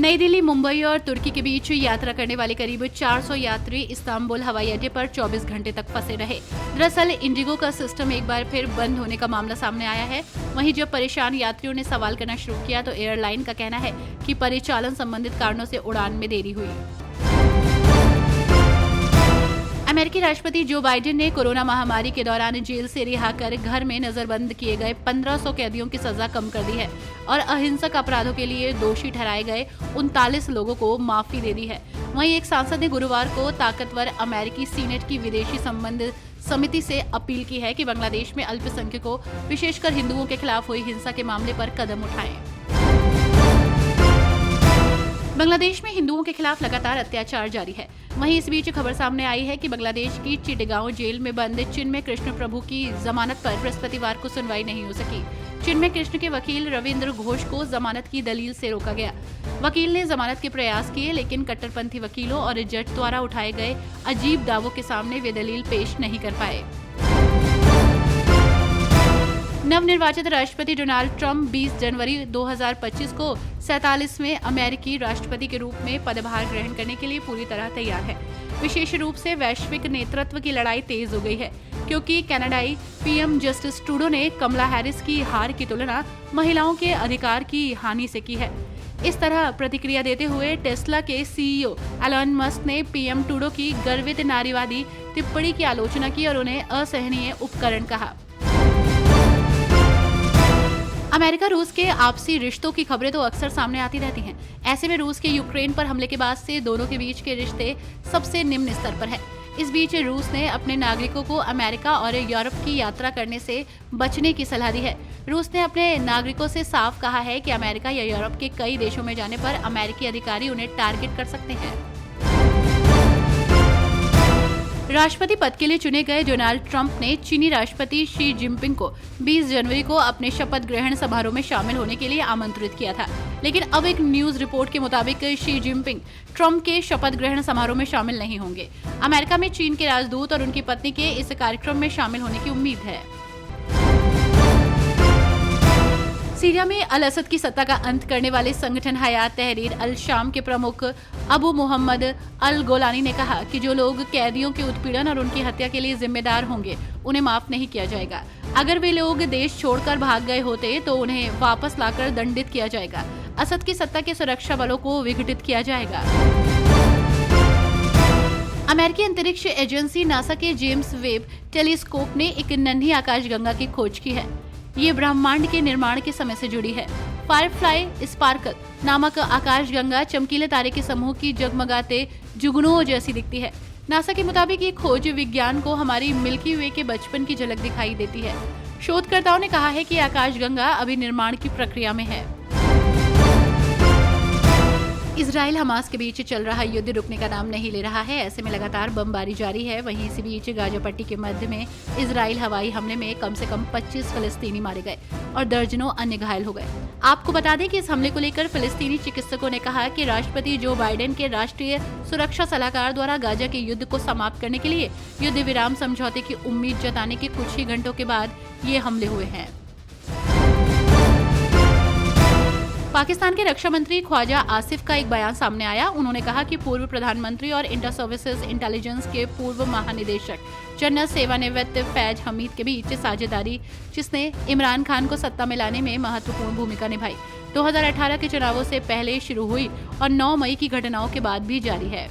नई दिल्ली, मुंबई और तुर्की के बीच यात्रा करने वाले करीब 400 यात्री इस्तांबुल हवाई अड्डे पर 24 घंटे तक फंसे रहे। दरअसल इंडिगो का सिस्टम एक बार फिर बंद होने का मामला सामने आया है। वहीं जब परेशान यात्रियों ने सवाल करना शुरू किया तो एयरलाइन का कहना है कि परिचालन संबंधित कारणों से उड़ान में देरी हुई। अमेरिकी राष्ट्रपति जो बाइडेन ने कोरोना महामारी के दौरान जेल से रिहा कर घर में नजरबंद किए गए 1500 कैदियों की सजा कम कर दी है और अहिंसक अपराधों के लिए दोषी ठहराए गए 39 लोगों को माफी दे दी है। वहीं एक सांसद ने गुरुवार को ताकतवर अमेरिकी सीनेट की विदेशी संबंध समिति से अपील की है कि बांग्लादेश में अल्पसंख्यकों, विशेषकर हिंदुओं के खिलाफ हुई हिंसा के मामले पर कदम उठाएं। बांग्लादेश में हिंदुओं के खिलाफ लगातार अत्याचार जारी है। वहीं इस बीच खबर सामने आई है कि बांग्लादेश की चिटगांव जेल में बंद चिन्मय कृष्ण प्रभु की जमानत पर बृहस्पतिवार को सुनवाई नहीं हो सकी। चिन्मय कृष्ण के वकील रविंद्र घोष को जमानत की दलील से रोका गया। वकील ने जमानत के प्रयास किए, लेकिन कट्टरपंथी वकीलों और जज द्वारा उठाए गए अजीब दावों के सामने वे दलील पेश नहीं कर पाए। नवनिर्वाचित राष्ट्रपति डोनाल्ड ट्रंप 20 जनवरी 2025 को 47वें अमेरिकी राष्ट्रपति के रूप में पदभार ग्रहण करने के लिए पूरी तरह तैयार है। विशेष रूप से वैश्विक नेतृत्व की लड़ाई तेज हो गई है, क्योंकि कनाडाई पीएम जस्टिन ट्रूडो ने कमला हैरिस की हार की तुलना महिलाओं के अधिकार की हानि से की है। इस तरह प्रतिक्रिया देते हुए टेस्ला के सीईओ एलन मस्क ने पीएम ट्रूडो की गर्वित नारीवादी टिप्पणी की आलोचना की और उन्हें असहनीय उपकरण कहा। अमेरिका रूस के आपसी रिश्तों की खबरें तो अक्सर सामने आती रहती हैं। ऐसे में रूस के यूक्रेन पर हमले के बाद से दोनों के बीच के रिश्ते सबसे निम्न स्तर पर हैं। इस बीच रूस ने अपने नागरिकों को अमेरिका और यूरोप की यात्रा करने से बचने की सलाह दी है। रूस ने अपने नागरिकों से साफ कहा है कि अमेरिका या यूरोप के कई देशों में जाने पर अमेरिकी अधिकारी उन्हें टारगेट कर सकते हैं। राष्ट्रपति पद के लिए चुने गए डोनाल्ड ट्रंप ने चीनी राष्ट्रपति शी जिनपिंग को 20 जनवरी को अपने शपथ ग्रहण समारोह में शामिल होने के लिए आमंत्रित किया था। लेकिन अब एक न्यूज रिपोर्ट के मुताबिक शी जिनपिंग ट्रंप के शपथ ग्रहण समारोह में शामिल नहीं होंगे। अमेरिका में चीन के राजदूत और उनकी पत्नी के इस कार्यक्रम में शामिल होने की उम्मीद है। सीरिया में अल असद की सत्ता का अंत करने वाले संगठन हयात तहरीर अल शाम के प्रमुख अबू मोहम्मद अल गोलानी ने कहा कि जो लोग कैदियों के उत्पीड़न और उनकी हत्या के लिए जिम्मेदार होंगे, उन्हें माफ नहीं किया जाएगा। अगर वे लोग देश छोड़कर भाग गए होते तो उन्हें वापस लाकर दंडित किया जाएगा। असद की सत्ता के सुरक्षा बलों को विघटित किया जाएगा। अमेरिकी अंतरिक्ष एजेंसी नासा के जेम्स वेब टेलीस्कोप ने एक नन्ही आकाशगंगा की खोज की है। ये ब्रह्मांड के निर्माण के समय से जुड़ी है। फायरफ्लाई स्पार्कल नामक आकाशगंगा चमकीले तारे के समूह की जगमगाते जुगनुओं जैसी दिखती है। नासा के मुताबिक ये खोज विज्ञान को हमारी मिल्की वे के बचपन की झलक दिखाई देती है। शोधकर्ताओं ने कहा है कि आकाशगंगा अभी निर्माण की प्रक्रिया में है। इजराइल हमास के बीच चल रहा युद्ध रुकने का नाम नहीं ले रहा है। ऐसे में लगातार बमबारी जारी है। वहीं इसी बीच गाजा पट्टी के मध्य में इजराइल हवाई हमले में कम से कम 25 फिलिस्तीनी मारे गए और दर्जनों अन्य घायल हो गए। आपको बता दें कि इस हमले को लेकर फिलिस्तीनी चिकित्सकों ने कहा कि राष्ट्रपति जो बाइडेन के राष्ट्रीय सुरक्षा सलाहकार द्वारा गाजा के युद्ध को समाप्त करने के लिए युद्ध विराम समझौते की उम्मीद जताने के कुछ ही घंटों के बाद ये हमले हुए हैं। पाकिस्तान के रक्षा मंत्री ख्वाजा आसिफ का एक बयान सामने आया। उन्होंने कहा कि पूर्व प्रधानमंत्री और इंटर सर्विसेज इंटेलिजेंस के पूर्व महानिदेशक जनरल सेवानिवृत्त फैज हमीद के बीच साझेदारी, जिसने इमरान खान को सत्ता में लाने में महत्वपूर्ण भूमिका निभाई, 2018 के चुनावों से पहले शुरू हुई और 9 मई की घटनाओं के बाद भी जारी है।